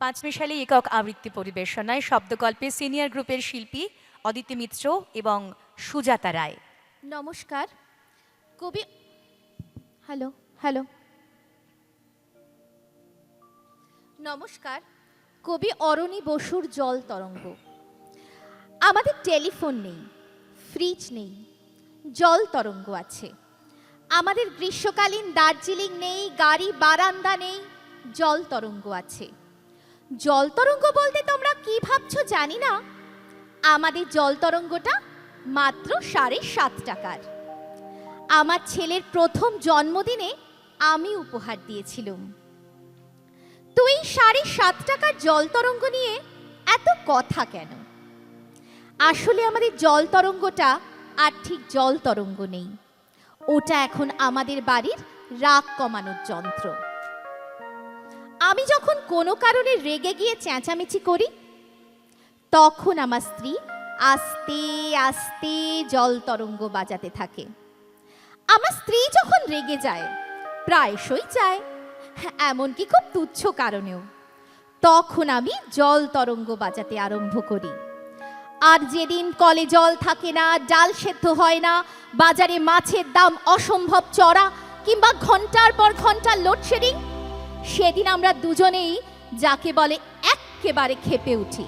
পাঁচমিশালী একক আবৃত্তি পরিবেশনায় শব্দকল্পে সিনিয়র গ্রুপের শিল্পী অদিতি মিত্র এবং সুজাতা রায়। নমস্কার। কবি হ্যালো হ্যালো নমস্কার। কবি অরণি বসুর জল তরঙ্গ। আমাদের টেলিফোন নেই, ফ্রিজ নেই, জল তরঙ্গ আছে। আমাদের গ্রীষ্মকালীন দার্জিলিং নেই, গাড়ি বারান্দা নেই, জল তরঙ্গ আছে। জল তরঙ্গ বলতে তোমরা কি ভাবছো জানি না, আমাদের জল তরঙ্গটা মাত্র 7.5 টাকার। আমার ছেলের প্রথম জন্মদিনে আমি উপহার দিয়েছিলাম। তুই 7.5 টাকার জল তরঙ্গ নিয়ে এত কথা কেন? আসলে আমাদের জল তরঙ্গটা আর ঠিক জল তরঙ্গ নেই, ওটা এখন আমাদের বাড়ির রাগ কমানোর যন্ত্র। আমি যখন কোনো কারণে রেগে গিয়ে চেঁচামেচি করি, তখন আমার স্ত্রী আস্তে আস্তে জল তরঙ্গ বাজাতে থাকে। আমার স্ত্রী যখন রেগে যায়, প্রায়শই চায়, এমনকি খুব তুচ্ছ কারণেও, তখন আমি জল তরঙ্গ বাজাতে আরম্ভ করি। আর যেদিন কলে জল থাকে না, ডাল সেদ্ধ হয় না, বাজারে মাছের দাম অসম্ভব চড়া, কিংবা ঘন্টার পর ঘন্টা লোডশেডিং, সেদিন আমরা দুজনেই যাকে বলে এক্কেবারে ক্ষেপে উঠি।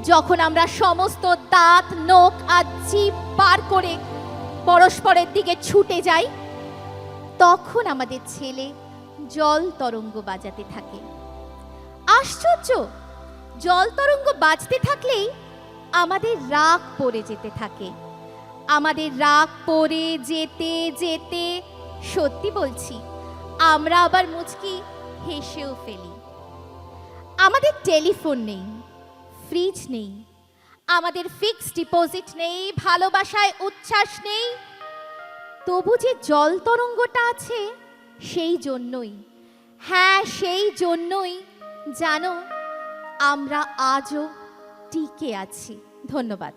যখন আমরা সমস্ত দাঁত নখ আর জিভ পার করে পরস্পরের দিকে ছুটে যাই, তখন আমাদের ছেলে জল তরঙ্গ বাজাতে থাকে। আশ্চর্য, জল তরঙ্গ বাজতে থাকলেই আমাদের রাগ পড়ে যেতে থাকে। আমাদের রাগ পড়ে যেতে যেতে, সত্যি বলছি, আমরা আবার মুচকি হেসেও ফেলি। আমাদের টেলিফোন নেই, ফ্রিজ নেই, আমাদের ফিক্সড ডিপোজিট নেই, ভালোবাসায় উচ্ছ্বাস নেই, তবু যে জল তরঙ্গটা আছে, সেই জন্যই, হ্যাঁ সেই জন্যই জানো আমরা আজও টিকে আছি। ধন্যবাদ।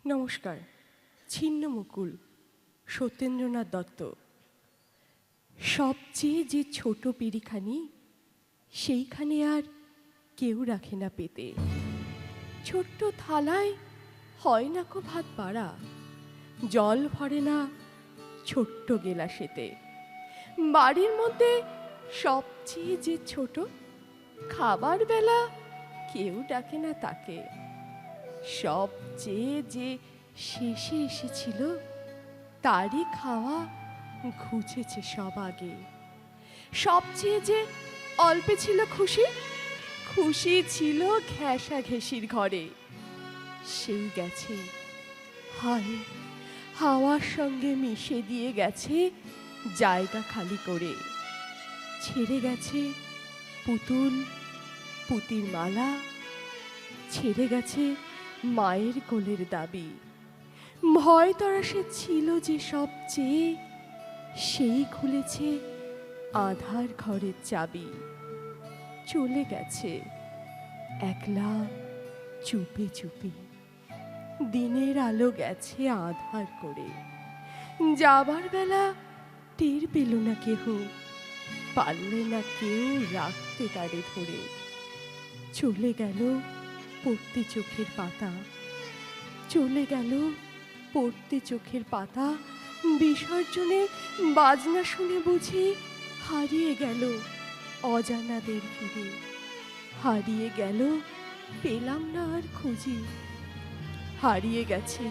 নমস্কার। ছিন্নমুকুল, সত্যেন্দ্রনাথ দত্ত। সবচেয়ে যে ছোট পিঁড়িখানি, সেইখানে আর কেউ রাখে না পেতে। ছোট্ট থালায় হয় না কো ভাত বাড়া, জল ভরে না ছোট্ট গেলাসেতে। বাড়ির মধ্যে সবচেয়ে যে ছোট, খাবার বেলা কেউ ডাকে না তাকে। সবচেয়ে যে শেষে এসেছিল, তারই খাওয়া ঘুচেছে সব আগে। সবচেয়ে যে অল্পে ছিল খুশি, খুশি ছিল ঘেঁষা ঘেঁষির ঘরে, সেই গেছে। হায়, হাওয়ার সঙ্গে মিশে দিয়ে গেছে জায়গা খালি করে। ছেড়ে গেছে পুতুল, পুতির মালা, ছেড়ে গেছে মায়ের কোলের দাবি। ভয় তরাসে ছিল যে সবচেয়ে, সেই খুলেছে আধার ঘরের চাবি। চলে গেছে একলা চুপি চুপি, দিনের আলো গেছে আধার করে। যাবার বেলা টের পেল না কেহ, পারলে না কেউ রাখতে তারে ধরে। চলে গেল পড়তে চোখের পাতা, চলে গেল পড়তে চোখের পাতা। বিসর্জনে বাজনা শুনে বুঝি হারিয়ে গেল অজানাদের ভিড়ে। হারিয়ে গেল, পেলাম না আর খুঁজি। হারিয়ে গেছে,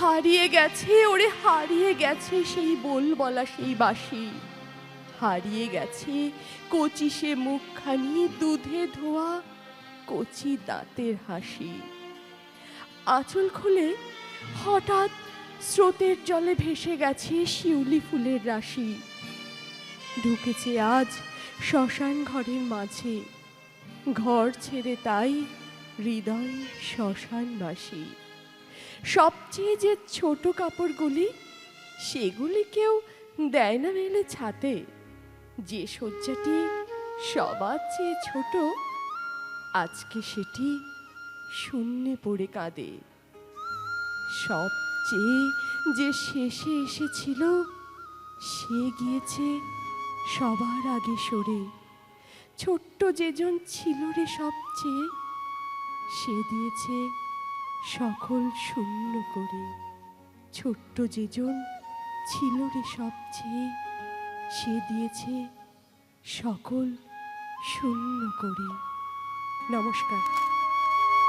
হারিয়ে গেছে, ওরে হারিয়ে গেছে সেই বলবলা সেই বাঁশি। হারিয়ে গেছে কচি সে মুখখানি, দুধে ধোয়া কচি দাঁতের হাসি। আঁচল খুলে হঠাৎ স্রোতের জলে ভেসে গেছে শিউলি ফুলের রাশি। ঢুকেছে আজ শ্মশান ঘরের মাঝে, ঘর ছেড়ে তাই হৃদয় শ্মশানবাসী। সবচেয়ে যে ছোট কাপড়গুলি, সেগুলি কেউ দেয় না মেলে ছাতে। যে শয্যাটি সবার চেয়ে ছোট, আজকে সেটি শূন্যে পড়ে কাঁদে। সবচেয়ে যে শেষে এসেছিল সে গিয়েছে সবার আগে সরে। ছোট্ট যেজন ছিল রে সবচেয়ে, সে দিয়েছে সকল শূন্য করে। ছোট্ট যেজন ছিল রে সবচেয়ে, সে দিয়েছে সকল শূন্য করে। নমস্কার।